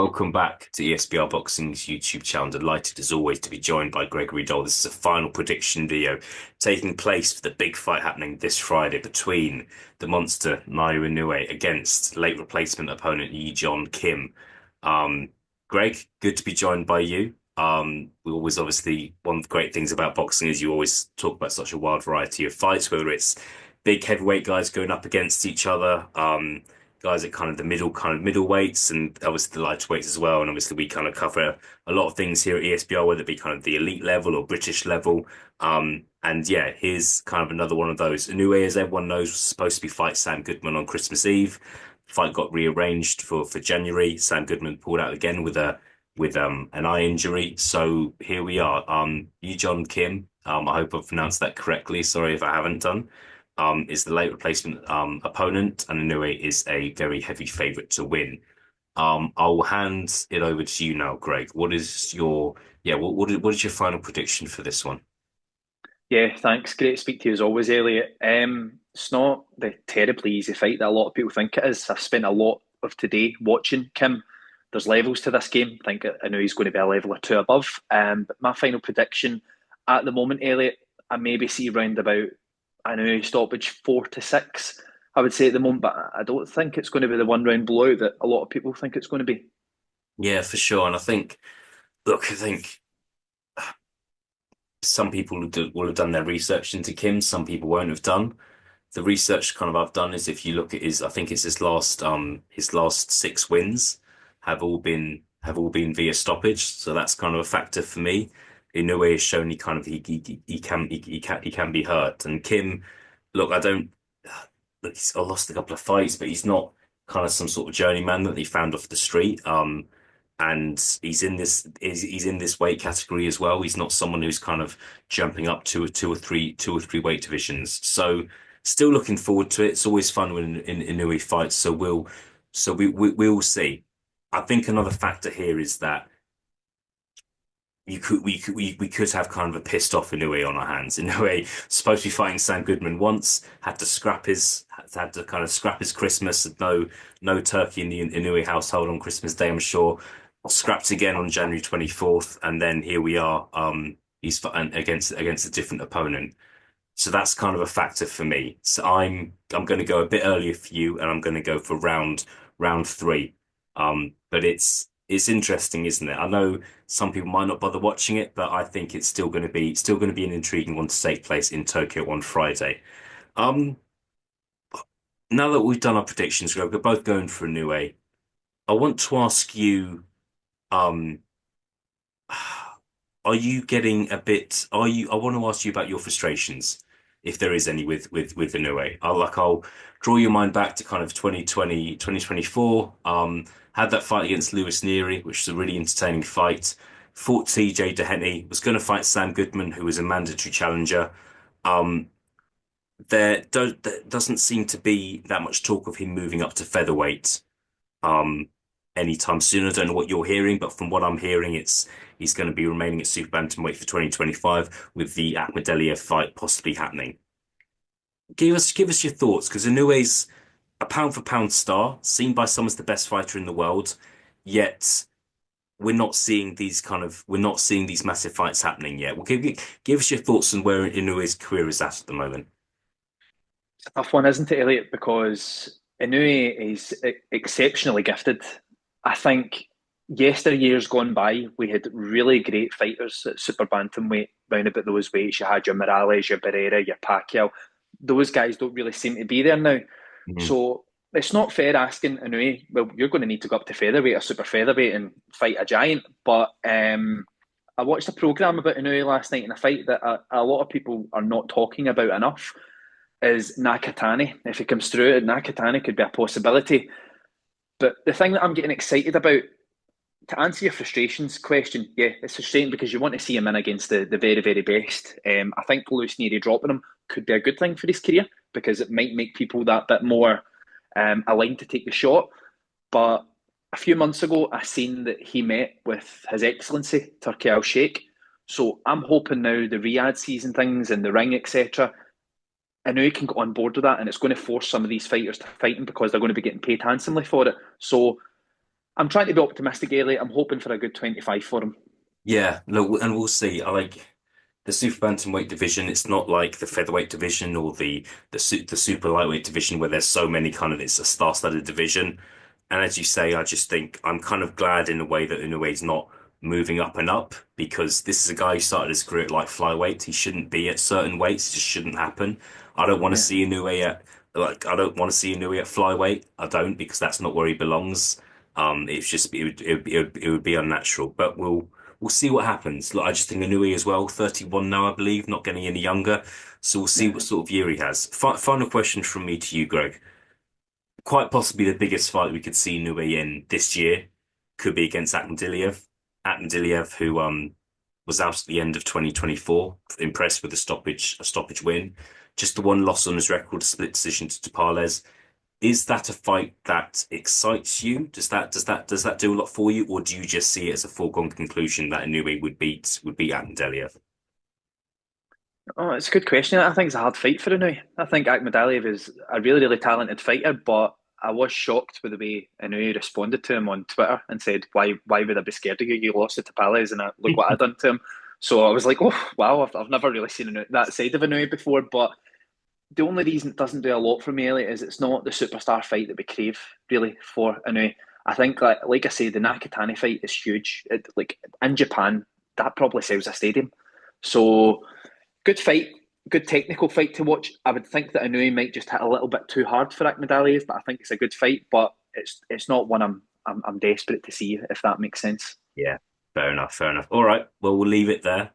Welcome back to ESBR Boxing's YouTube channel. Delighted as always to be joined by Gregory Dole. This is a final prediction video taking place for the big fight happening this Friday between the monster Naoya Inoue against late replacement opponent Joon Kim. Um, Greg, good to be joined by you. We always obviously one of the great things about boxing is you always talk about such a wide variety of fights, whether it's big heavyweight guys going up against each other. Guys at kind of the middleweights and obviously the lightweights as well. And obviously we kind of cover a lot of things here at ESBR, whether it be kind of the elite level or British level. And yeah, here's kind of another one of those. Inoue, as everyone knows, was supposed to be fight Sam Goodman on Christmas Eve. Fight got rearranged for January. Sam Goodman pulled out again with an eye injury. So here we are. Joon Kim, I hope I've pronounced that correctly. Sorry if I haven't done. Is the late replacement opponent, and Inoue is a very heavy favorite to win. I'll hand it over to you now, Greg. What is your what is your final prediction for this one? Yeah, thanks. Great to speak to you as always, Elliot. It's not the terribly easy fight that a lot of people think it is. I've spent a lot of today watching Kim. There's levels to this game. I know he's going to be a level or two above. But my final prediction at the moment, Elliot, I maybe see round about, I know, stoppage 4-6, I would say at the moment, but I don't think it's going to be the one round blowout that a lot of people think it's going to be. Yeah, for sure. And I think some people will have done their research into Kim. Some people won't have done. The research kind of I've done is if you look at I think it's his last six wins have all been via stoppage. So that's kind of a factor for me. Inoue has shown he can be hurt. And Kim, look, I don't look, he's lost a couple of fights, but he's not kind of some sort of journeyman that he found off the street. And he's in this weight category as well. He's not someone who's kind of jumping up to two or three weight divisions. So still looking forward to it. It's always fun when in Inoue fights. We'll see. I think another factor here is that we could have kind of a pissed off Inoue on our hands. Inoue supposed to be fighting Sam Goodman once, had to kind of scrap his Christmas. No turkey in the Inoue household on Christmas Day, I'm sure. Scrapped again on January 24th, and then here we are. He's fighting against a different opponent. So that's kind of a factor for me. So I'm going to go a bit earlier for you, and I'm going to go for round three. But it's interesting, isn't it? I know some people might not bother watching it, but I think it's still going to be an intriguing one to take place in Tokyo on Friday. Um, Now that we've done our predictions, Greg, we're both going for Inoue. I want to ask you, um, are you getting a bit? I want to ask you about your frustrations, if there is any with Inoue. I'll draw your mind back to kind of 2020, 2024. Had that fight against Lewis Neary, which was a really entertaining fight. Fought TJ Dehenny, was going to fight Sam Goodman, who was a mandatory challenger. Um, there doesn't seem to be that much talk of him moving up to featherweight um anytime soon. I don't know what you're hearing, but from what I'm hearing, he's going to be remaining at super bantamweight for 2025 with the Akhmadaliev fight possibly happening. Give us your thoughts because Inoue's a pound for pound star, seen by some as the best fighter in the world, yet we're not seeing these massive fights happening yet. Well, give us your thoughts on where Inoue's career is at the moment. It's a tough one, isn't it, Elliot? Because Inoue is exceptionally gifted. I think yesteryears gone by, we had really great fighters at super bantamweight, round about those weights. You had your Morales, your Barrera, your Pacquiao. Those guys don't really seem to be there now. Mhm. So it's not fair asking Inoue, well, you're going to need to go up to featherweight or super featherweight and fight a giant. But I watched a programme about Inoue last night in a fight that a lot of people are not talking about enough is Nakatani. If he comes through, Nakatani could be a possibility. But the thing that I'm getting excited about, to answer your frustrations question, yeah, it's frustrating because you want to see him in against the very, very best. I think Lewis Neary dropping him could be a good thing for his career because it might make people that bit more aligned to take the shot. But a few months ago, I seen that he met with His Excellency Turki Al Sheikh. So I'm hoping now the Riyadh season things and the ring, etc. I know he can get on board with that, and it's going to force some of these fighters to fight him because they're going to be getting paid handsomely for it. So I'm trying to be optimistic, Elliot. I'm hoping for a good 25 for him. Yeah, look, and we'll see. I like the super bantamweight division. It's not like the featherweight division or the super lightweight division where there's so many kind of it's a star-studded division. And as you say, I just think I'm kind of glad in a way that Inoue's not moving up and up because this is a guy who started his career at like flyweight. He shouldn't be at certain weights. It just shouldn't happen. I don't want to Yeah, see Inoue at I don't want to see Inoue at flyweight. I don't because that's not where he belongs. It's just it would be unnatural. But we'll see what happens. Like, I just think Inoue as well, 31 now, I believe, not getting any younger. So we'll see what yeah. sort of year he has. Final question from me to you, Greg. Quite possibly the biggest fight we could see Inoue in this year could be against Akhmadiliev. Akhmadiliev, who was out at the end of 2024, impressed with a stoppage win. Just the one loss on his record, a split decision to Parles. Is that a fight that excites you? Does that do a lot for you, or do you just see it as a foregone conclusion that Inoue would beat Akhmadaliev? Oh, it's a good question. I think it's a hard fight for Inoue. I think Akhmadaliev is a really, really talented fighter, but I was shocked with the way Inoue responded to him on Twitter and said, "Why would I be scared of you? You lost it to Palace, and look what I done to him." So I was like, "Oh, wow! I've never really seen that side of Inoue before." But the only reason it doesn't do a lot for me, Elliot, is it's not the superstar fight that we crave really for Inoue. I think, like I say, the Nakatani fight is huge. Like in Japan, that probably sells a stadium. So good fight, good technical fight to watch. I would think that Inoue might just hit a little bit too hard for Akhmadaliev, but I think it's a good fight. But it's not one I'm desperate to see, if that makes sense. Yeah, fair enough, fair enough. All right, well, we'll leave it there.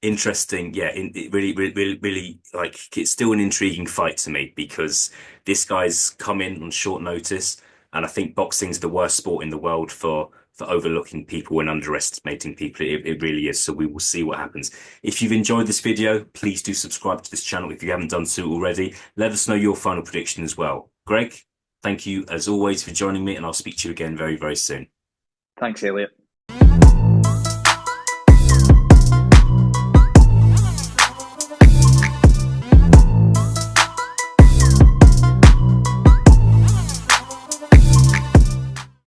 Interesting. Yeah, it really, really, really, really, like it's still an intriguing fight to me because this guy's come in on short notice, and I think boxing's the worst sport in the world for overlooking people and underestimating people. It really is. So we will see what happens. If you've enjoyed this video, please do subscribe to this channel if you haven't done so already. Let us know your final prediction as well. Greg, thank you as always for joining me, and I'll speak to you again very, very soon. Thanks, Elliot.